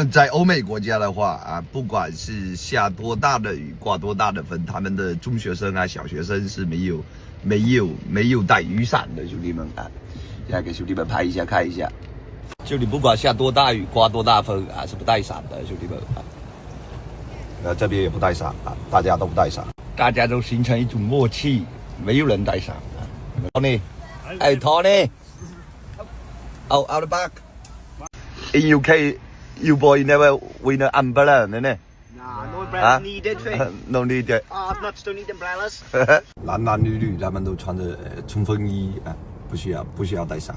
在欧美国家的话啊，不管是下多大的雨，刮多大的风，他们的中学生啊、小学生是没有带雨伞的，兄弟们啊！现在给兄弟们拍一下看一下，就你不管下多大雨、刮多大风啊，是不带伞的，兄弟们啊。这边也不带伞啊，大家都不带伞，大家都形成一种默契，没有人带伞啊。Tony， 哎 Tony，out the back。In UK, you boy never win an umbrella, ne? Nah, no umbrella needed. No need. Hard nuts don't need umbrellas. 男男女女他们都穿着冲锋衣啊，不需要带伞。